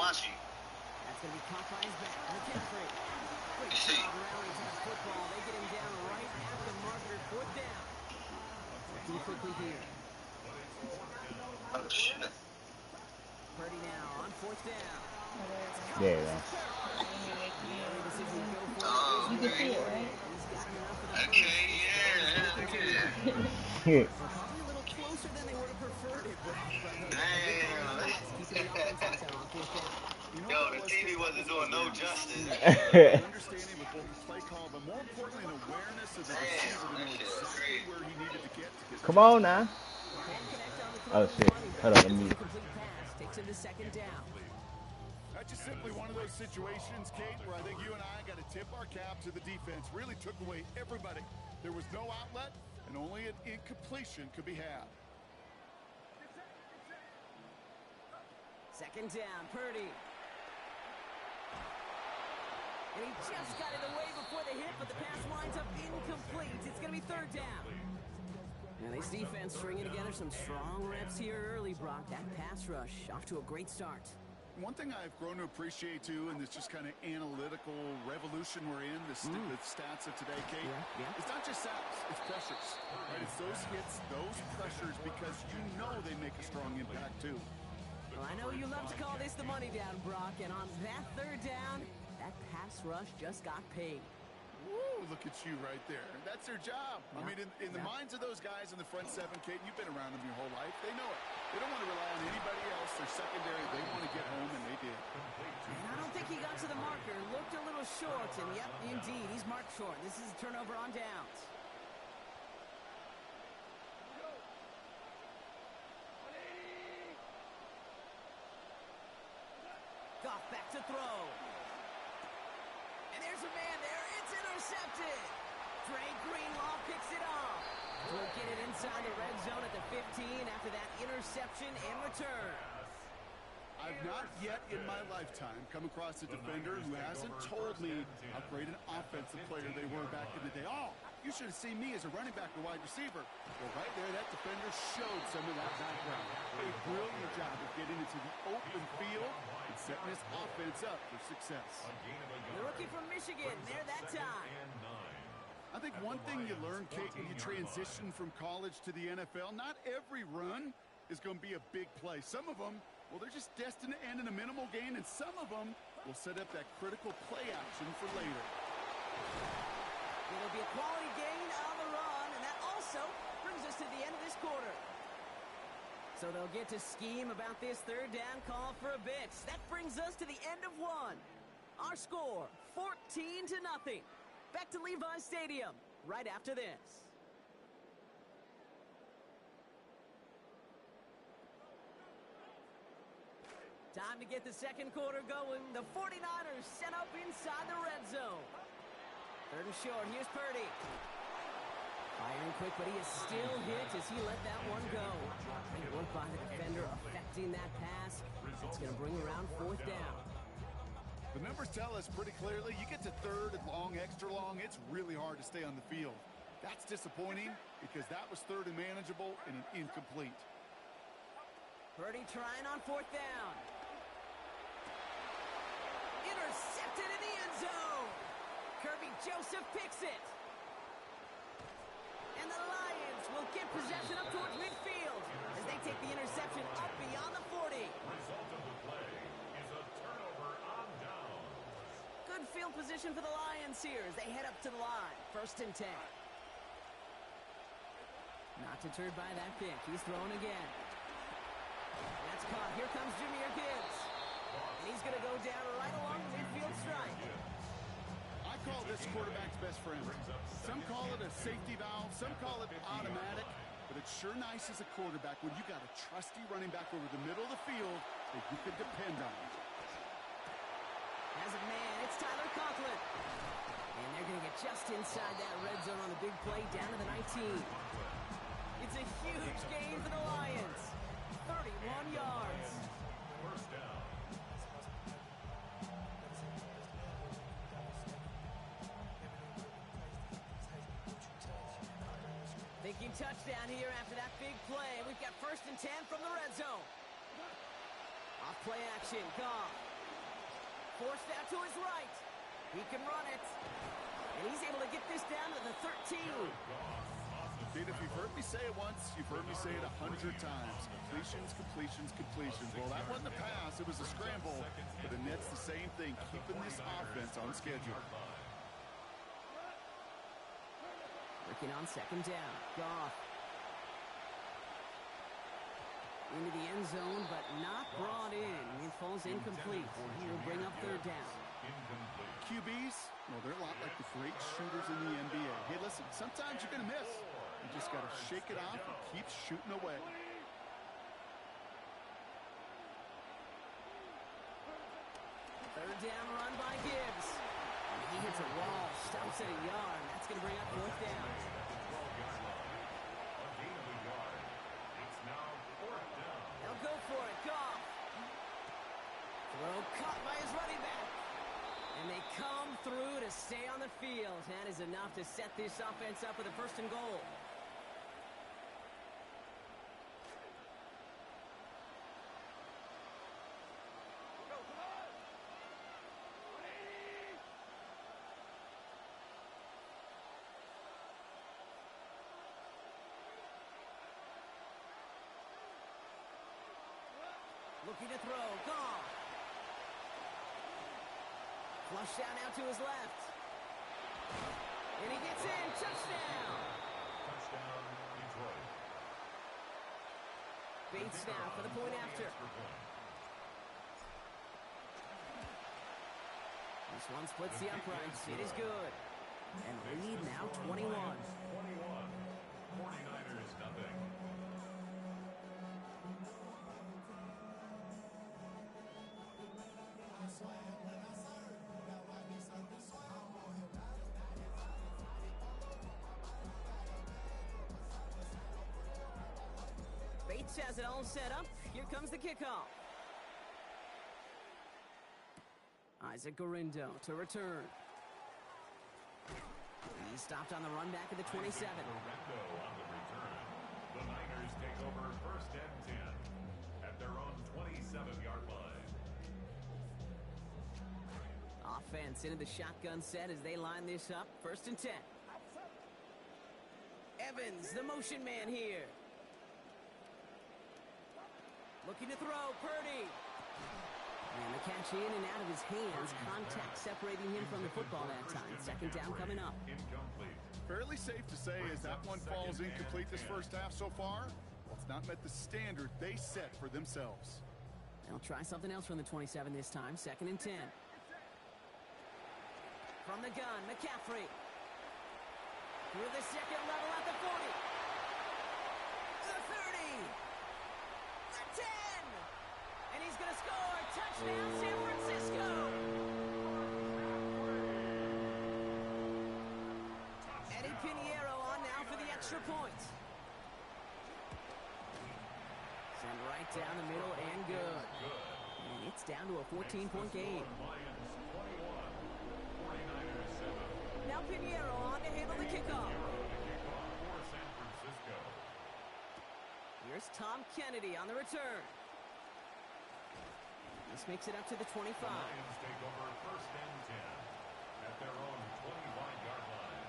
Machi. That's going to be caught by his back. McCaffrey. Great job rallying to the football. They get him down right at the marker. Fourth down. Do it quickly here. Oh, shit. Purdy now on fourth down. There you go. Oh, You can see it, right? okay, yeah. Probably a little closer than they would have preferred it, but Yo, the TV wasn't doing no justice. Understanding with both the play call, but more importantly, an awareness of the receiver to know exactly where he needed to get. Come on now. Oh shit. Hold on, let me. Takes him to second down. That's just simply one of those situations, Kate, where I think you and I got to tip our cap to the defense. Really took away everybody. There was no outlet, and only an incompletion could be had. Second down, Purdy. And he just got it away before the hit, but the pass winds up incomplete. It's going to be third down. Now, this defense stringing together some strong reps here early, Brock. That pass rush off to a great start. One thing I've grown to appreciate, too, in this just kind of analytical revolution we're in, the stats of today, Kate, it's not just sacks, it's pressures. Right? It's those hits, those pressures, because you know they make a strong impact, too. Well, I know you love to call this the money down, Brock, and on that third down, that pass rush just got paid. Woo, look at you right there. That's their job. I mean, in the minds of those guys in the front seven, Kate, you've been around them your whole life. They know it. They don't want to rely on anybody else. They're secondary. They want to get home, and they did. And I don't think he got to the marker. Looked a little short, and yep, indeed, he's marked short. This is a turnover on downs. Goff back to throw. And there's a man there. It's intercepted. Dre Greenlaw picks it off. We'll get it inside the red zone at the 15 after that interception and return. I've not yet in my lifetime come across a defender who hasn't told me how great an offensive player they were back in the day. Oh, you should have seen me as a running back or wide receiver. Well, right there, that defender showed some of that background. A brilliant job of getting into the open field and setting his offense up for success. The rookie from Michigan, there that time. I think one thing you learn, Kate, when you transition from college to the NFL, not every run is going to be a big play. Some of them, well, they're just destined to end in a minimal gain, and some of them will set up that critical play action for later. It'll be a quality gain on the run, and that also brings us to the end of this quarter. So they'll get to scheme about this third down call for a bit. That brings us to the end of one. Our score, 14-0. Back to Levi's Stadium right after this. Time to get the second quarter going. The 49ers set up inside the red zone. Third and short. Here's Purdy. Firing quick, but he is still hit as he let that one go. Great work by the defender affecting that pass. It's going to bring around fourth down. The numbers tell us pretty clearly, you get to third and long, extra long, it's really hard to stay on the field. That's disappointing because that was third and manageable and an incomplete. Purdy trying on fourth down. Intercepted in the end zone. Kirby Joseph picks it. And the Lions will get possession up towards midfield as they take the interception up beyond the 40. Result of the play is a turnover on downs. Good field position for the Lions here as they head up to the line. First and 10. Not deterred by that pick. He's throwing again. That's caught. Here comes Jahmyr Gibbs. And he's going to go down right along the midfield stripe. I call this quarterback's best friend. Some call it a safety valve, some call it automatic, but it's sure nice as a quarterback when you got a trusty running back over the middle of the field that you can depend on. As a man, it's Tyler Conklin. And they're going to get just inside that red zone on the big play down to the 19. It's a huge gain for the Lions. 31 yards. First down. Thinking touchdown here after that big play. We've got first and 10 from the red zone. Off play action. Goff Forced out to his right. He can run it. And he's able to get this down to the 13. Dude, if you've heard me say it once, you've heard me say it 100 times. Completions, completions, completions. Well, that wasn't a pass. It was a scramble. But the Nets, the same thing, keeping this offense on schedule. Working on second down. Goff. Into the end zone, but not brought in. It falls incomplete. He'll bring up third down. QBs, well, they're a lot like the great shooters in the NBA. Hey, listen, sometimes you're going to miss. You just got to shake it off and keep shooting away. Third down run by Gibbs. And he hits a wall, stops at a yard. That's going to bring up fourth down. They'll go for it. Goff. Throw caught by his running back. And they come through to stay on the field. That is enough to set this offense up with a first and goal. Looking to throw. Goff. Flushed out now to his left. And he gets in. Touchdown. Touchdown, Detroit. Bates now for the point after. This one splits the uprights. It is good. And lead now 21. 49ers nothing. Bates has it all set up. Here comes the kickoff. Isaac Gorindo to return. He stopped on the run back at the 27. Gorindo on the return. The Niners take over first and 10 at their own 27-yard line. Offense into the shotgun set as they line this up. First and 10. Evans, the motion man here. Looking to throw, Purdy. And the catch in and out of his hands. Contact separating him from the football that time. Second down coming up. Incomplete. Fairly safe to say as that one falls incomplete this first half so far, well, it's not met the standard they set for themselves. They'll try something else from the 27 this time. Second and 10. From the gun, McCaffrey. Through the second level at the 40. The 30. The 10. And he's going to score. Touchdown, San Francisco. Eddie Pinheiro on now for the extra point. Send right down the middle and good. And it's down to a 14-point game. Lions 21, 49ers 7. Now Pinheiro on to handle the kickoff. Kickoff for San Francisco. Here's Tom Kennedy on the return. This makes it up to the 25. The Lions take over first and 10 at their own 25-yard line.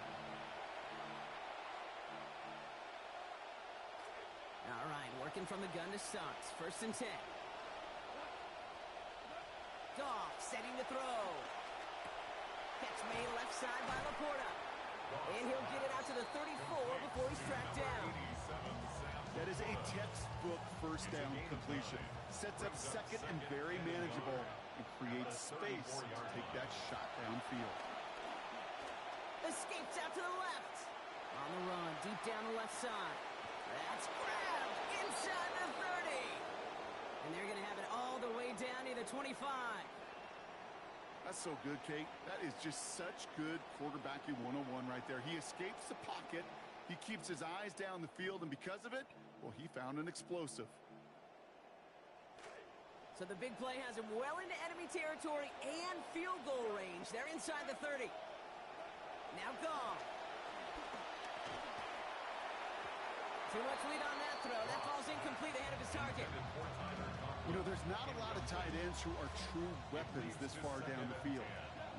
All right, working from the gun to start. First and 10. Goff setting to throw. Catch made left side by Laporta. And he'll get it out to the 34 before he's tracked down. That is a textbook first down completion. Sets up second and very manageable and creates space to take that shot downfield. Escapes out to the left. On the run, deep down the left side. That's grabbed inside the 30. And they're going to have it all the way down to the 25. That's so good, Kate. That is just such good quarterbacking 101 right there. He escapes the pocket. He keeps his eyes down the field, and because of it, well, he found an explosive. So the big play has him well into enemy territory and field goal range. They're inside the 30. Now Goff. Too much lead on that throw. That falls incomplete ahead of his target. You know, there's not a lot of tight ends who are true weapons this far down the field.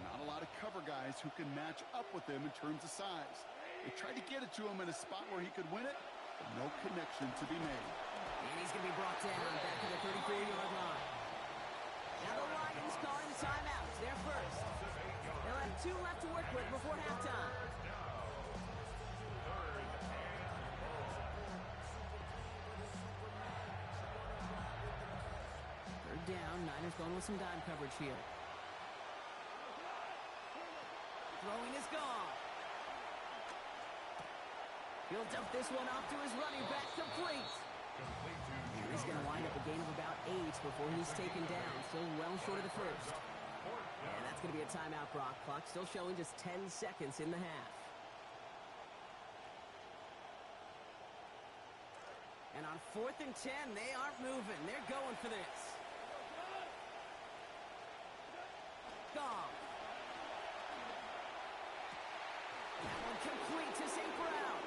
Not a lot of cover guys who can match up with them in terms of size. They tried to get it to him in a spot where he could win it, but no connection to be made. And he's going to be brought down back to the 34-yard line. Now the Lions calling the timeouts. They're first. They'll have 2 left to work with before halftime. Third down. Niners going with some dime coverage here. Throwing is gone. He'll dump this one off to his running back, complete. He's going to wind up a gain of about 8 before he's taken down. Still well short of the first. And that's going to be a timeout, Brock. Clock still showing just 10 seconds in the half. And on 4th and 10, they aren't moving. They're going for this. Gone. That one complete to St. Brown.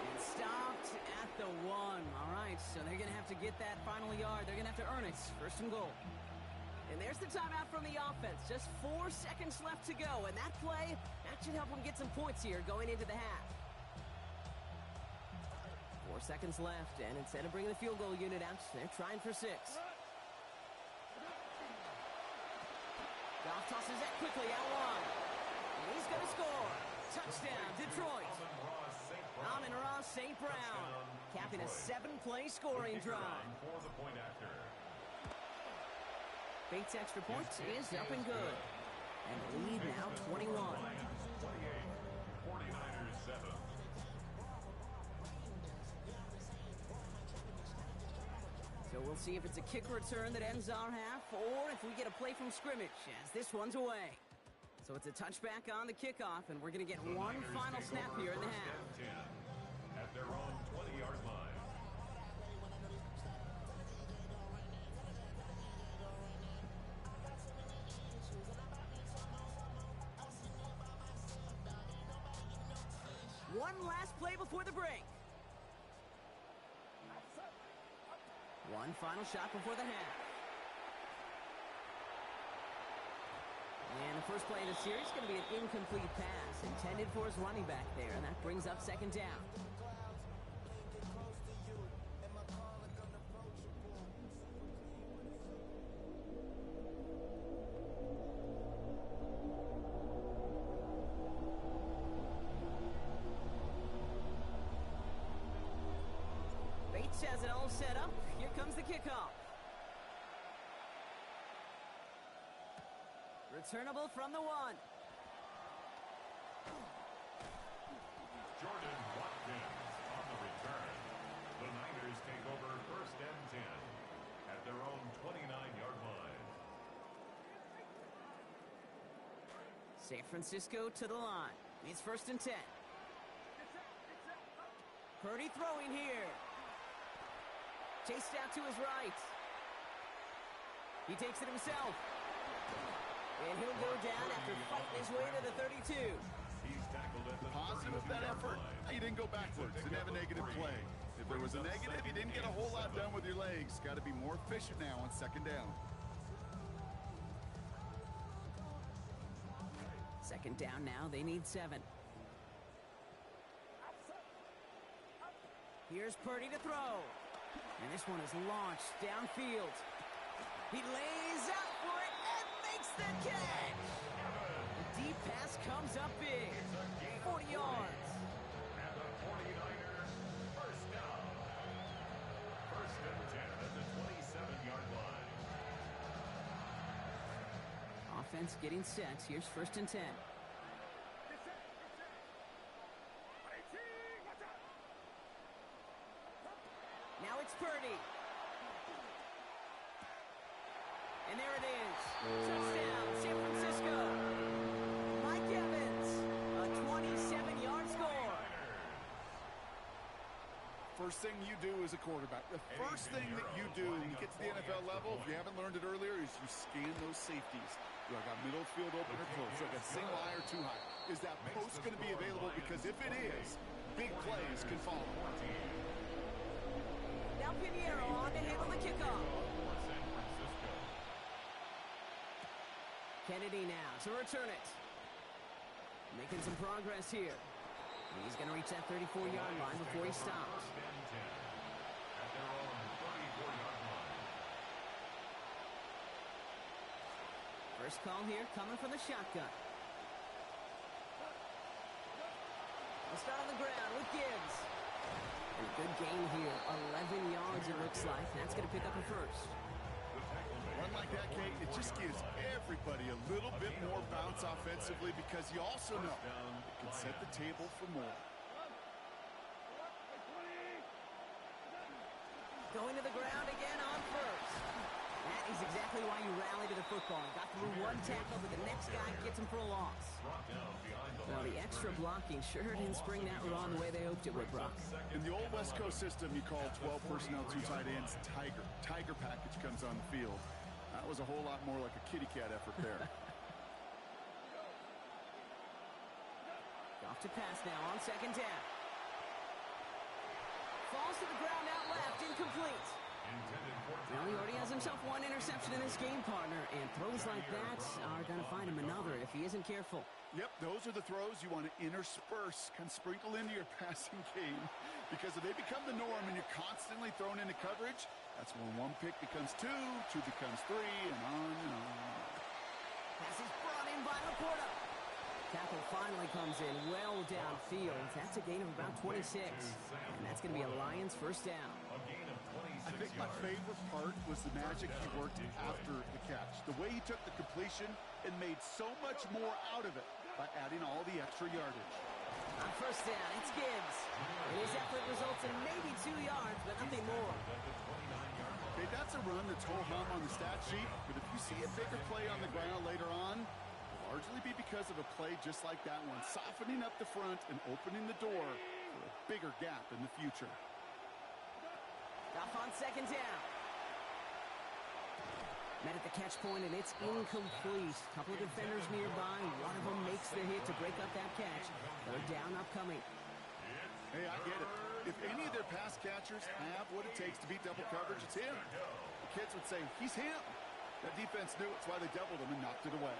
And stopped at the 1. All right, so they're going to have to get that final yard. They're going to have to earn it. First and goal. And there's the timeout from the offense. Just 4 seconds left to go. And that play, that should help them get some points here going into the half. 4 seconds left, and instead of bringing the field goal unit out, they're trying for 6. Goff tosses that quickly out wide. And he's going to score. Touchdown, Detroit. Amon-Ra St. Brown capping a 7-play scoring drive. Bates' extra point is up and good. And the lead now 21. 49ers 7. So we'll see if it's a kick return that ends our half, or if we get a play from scrimmage, as this one's away. So it's a touchback on the kickoff, and we're going to get one final snap here in the half. At their own 20-yard line. One last play before the break. One final shot before the half. And the first play of the series is going to be an incomplete pass intended for his running back there, and that brings up 2nd down. Bates has it all set up. Here comes the kickoff. Returnable from the 1. Jordan Watkins on the return. The Niners take over 1st and 10 at their own 29-yard line. San Francisco to the line. It's 1st and 10. Purdy throwing here. Chased out to his right. He takes it himself. And he'll go down after fighting his way to the 32. He's tackled at the Positive of that effort, he didn't go backwards, didn't have a negative play. If there was a negative, you didn't get a whole lot done with your legs. Got to be more efficient now on 2nd down. 2nd down now, they need 7. Here's Purdy to throw. And this one is launched downfield. He lays out for it and makes the catch. The deep pass comes up big. 40 yards. And the 49ers first down. 1st and 10 at the 27-yard line. Offense getting set. Here's 1st and 10. Now it's Purdy. And there it is. Touchdown, San Francisco. Mike Evans, a 27-yard score. First thing you do as a quarterback, the first thing that you do when you get to the NFL level, if you haven't learned it earlier, is you scan those safeties. Do I got middle field open or close? Do I got single high or too high? Is that post going to be available? Because if it is, big plays can follow. Now Pinheiro on to handle the kickoff. Kennedy now to return it. Making some progress here. He's going to reach that 34-yard line before he stops. First and 10 at their own 34-yard line. First call here coming from the shotgun. They'll start on the ground with Gibbs. And a good gain here. 11 yards it looks like. That's going to pick up a first. Run like that, Kate, it just gives everybody a little bit more bounce offensively because you also know it can set the table for more. Going to the ground again on first. That is exactly why you rally to the football. Got through one tackle, but the next guy gets him for a loss. Well, the extra blocking sure didn't spring that run the way they hoped it would, Brock. In the old West Coast system, you call 12 personnel, 2 tight ends, Tiger. Tiger package comes on the field. That was a whole lot more like a kitty cat effort there. Off to pass now on second down. Falls to the ground out left, incomplete. Well, he already has himself one interception in this game, partner, and throws like that are going to find him another if he isn't careful. Yep, those are the throws you want to intersperse, kind of sprinkle into your passing game, because if they become the norm and you're constantly thrown into coverage, that's when one pick becomes 2, 2 becomes 3, and on and on. Pass is brought in by Laporta. Tackle finally comes in well downfield. That's a gain of about 26, and that's going to be a Lions first down. I think my favorite part was the magic he worked after the catch. The way he took the completion and made so much more out of it by adding all the extra yardage. On first down, it's Gibbs. And his effort results in maybe 2 yards, but nothing more. Okay, that's a run that's ho-hum on the stat sheet, but if you see a bigger play on the ground later on, it'll largely be because of a play just like that one, softening up the front and opening the door for a bigger gap in the future. Off on second down. Met at the catch point, and it's incomplete. Couple of defenders nearby. One of them makes the hit to break up that catch. They're down upcoming. Hey, I get it. If any of their pass catchers have what it takes to beat double coverage, it's him. The kids would say, he's him. That defense knew it's why they doubled him and knocked it away.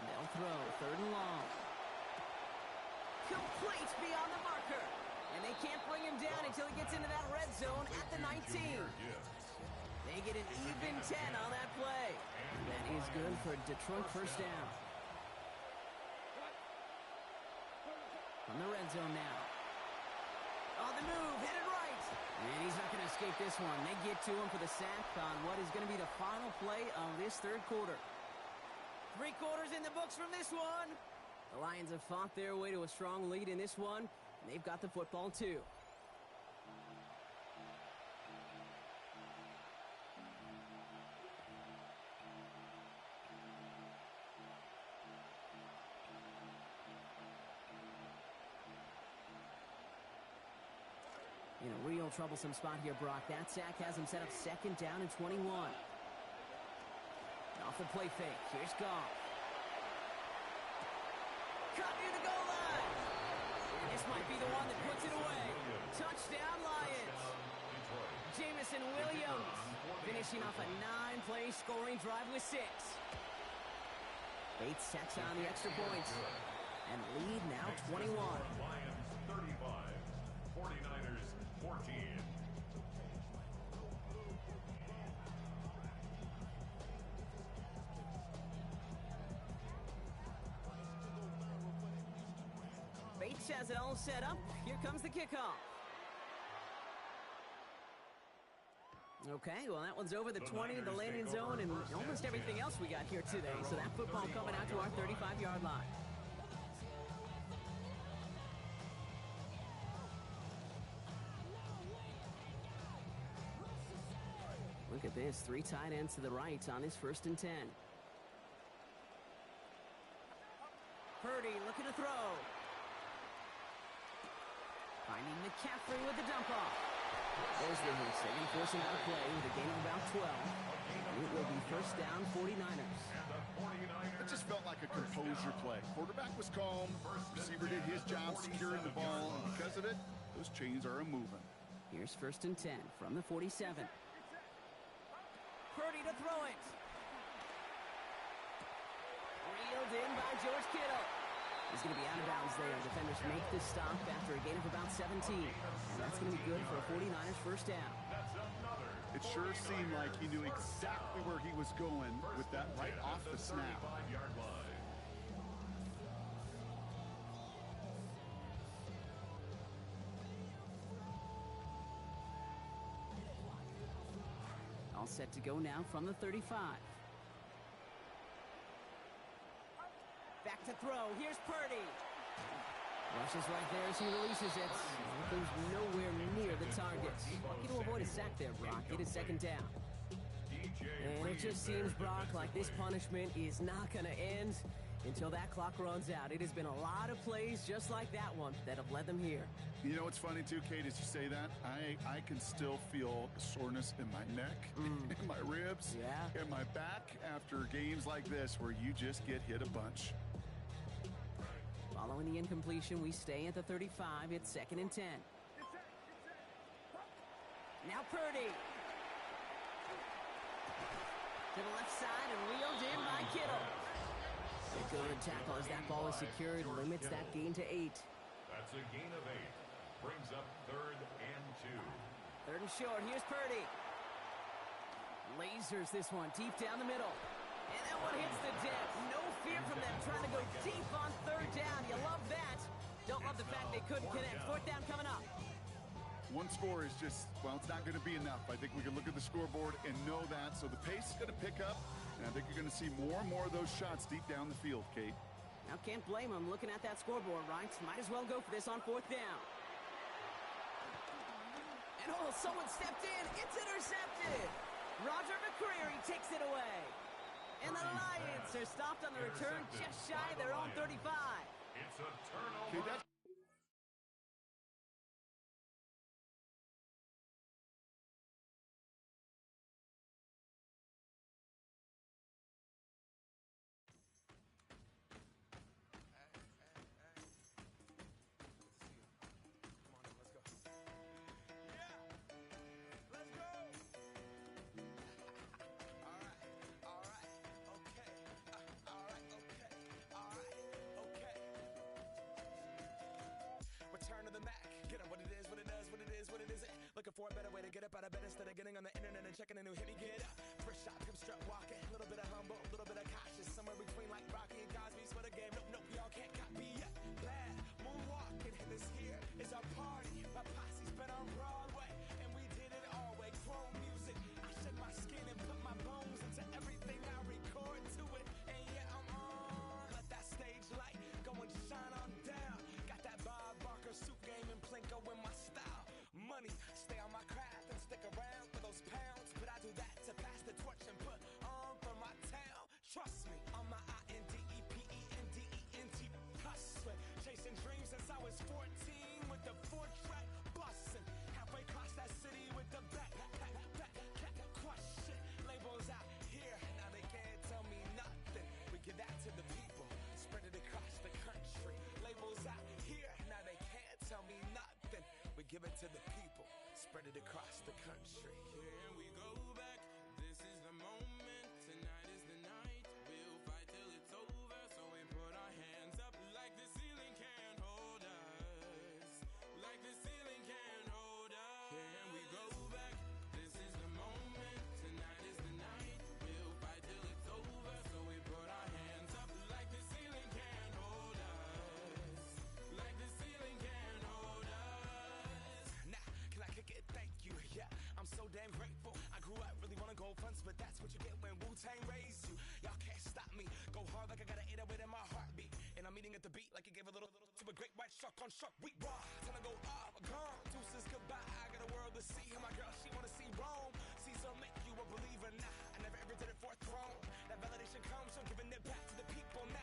They'll throw, third and long. Complete beyond the marker. And they can't bring him down until he gets into that red zone at the 19. They get an even 10 on that play. That is good for Detroit first down. From the red zone now. On the move, hit it right. And he's not going to escape this one. They get to him for the sack on what is going to be the final play of this third quarter. 3 quarters in the books from this one. The Lions have fought their way to a strong lead in this one, and they've got the football too. In a real troublesome spot here, Brock. That sack has him set up second down and 21. Off the play fake. Here's Goff. Cut near the goal line. And this might be the one that puts it away. Touchdown, Lions. Jamison Williams finishing off a 9-play scoring drive with 6. Bates tacks on the extra point. And lead now 21. Lions 35, 49ers 14. Bates has it all set up. Here comes the kickoff. Okay, well, that one's over the 20, the landing zone, and almost everything else we got here today. So that football coming out to our 35-yard line. Look at this, 3 tight ends to the right on this 1st and 10. Purdy looking to throw. Finding McCaffrey with the dump off. There's the Wilson, forcing out a play with a gain of about 12. And it will be first down 49ers. It just felt like a composure play. Quarterback was calm. Receiver did his job securing the ball. And because of it, it Those chains are a-moving. Here's 1st and 10 from the 47. Purdy to throw it. Reeled in by George Kittle. He's going to be out of bounds there. Defenders make the stop after a gain of about 17. And that's going to be good for a 49ers first down. It sure seemed like he knew exactly where he was going with that right off the snap. All set to go now from the 35. Back to throw. Here's Purdy. Rushes right there as he releases it. It goes nowhere near the target. Lucky to avoid a sack there, Brock. It is 2nd down. And it just seems, Brock, like this punishment is not going to end until that clock runs out. It has been a lot of plays just like that one that have led them here. You know what's funny, too, Kate, as you say that? I can still feel soreness in my neck, in my ribs, in my back after games like this where you just get hit a bunch. Following the incompletion, we stay at the 35. It's 2nd and 10. Now Purdy. To the left side and wheeled in by Kittle. A good tackle as that ball is secured, limits that gain to 8. That's a gain of 8. Brings up 3rd and 2. 3rd and short. Here's Purdy. Lasers this one deep down the middle. And that one hits the deck. No fear from them trying to go deep on 3rd down. You love that. Don't love the fact they couldn't connect. 4th down coming up. One score is just, well, it's not going to be enough. I think we can look at the scoreboard and know that. So the pace is going to pick up, and I think you're going to see more and more of those shots deep down the field, Kate. Now, can't blame them looking at that scoreboard, right? Might as well go for this on 4th down. And oh, someone stepped in. It's intercepted. Roger McCreary takes it away. And the Lions are stopped on the return just shy of their own 35. It's a turnover. Okay, Return to the Mac. Get up what it is, what it does, what it is, what it isn't. Looking for a better way to get up out of bed instead of getting on the internet and checking a new hit. Me get up. First shot, come strut walking. A little bit of humble, a little bit of cautious. Somewhere between like Rocky and Cosby's for the game. Nope, nope, y'all can't copy yet. Glad moonwalking, and this here is our party. My posse's been on Broadway, and we did it all way. Chrome music. I shed my skin and put my bones into everything I record to it. And yeah, I'm on. Let that stage light go and shine on down. Got that Bob Barker suit game and Plinko in my style. Money, stay on my craft and stick around for those pounds. But I do that to pass the torch and put on for my town. Trust me, on my INDEPENDENT hustling. Chasing dreams since I was 14 with the 4-track bustin'. Halfway across that city with the back question. Labels out here, now they can't tell me nothing. We give that to the people, spread it across the country. Labels out here, now they can't tell me nothing. We give it to the people, spread it across the country. Here we go back, this is the moment, tonight is the night. We'll fight till it's over, so we put our hands up like the ceiling can't hold us. Like the ceiling can't hold us. Here we go back, this is the moment, tonight is the night. We'll fight till it's over, so we put our hands up like the ceiling can't hold us. Like the ceiling can't hold us. Nah, can I kick it? Thank you, yeah, I'm so damn grateful. I grew up really wanna go fronts, but that's what you get when Wu-Tang raised you. Y'all can't stop me, go hard like I got an 808 in my heartbeat. And I'm eating at the beat like it gave a little to a great white shark on shark week. Raw, time to go off, gone, deuces goodbye. I got a world to see, and my girl, she wanna see Rome. Caesar make you a believer, nah, I never ever did it for a throne. That validation comes from giving it back to the people now.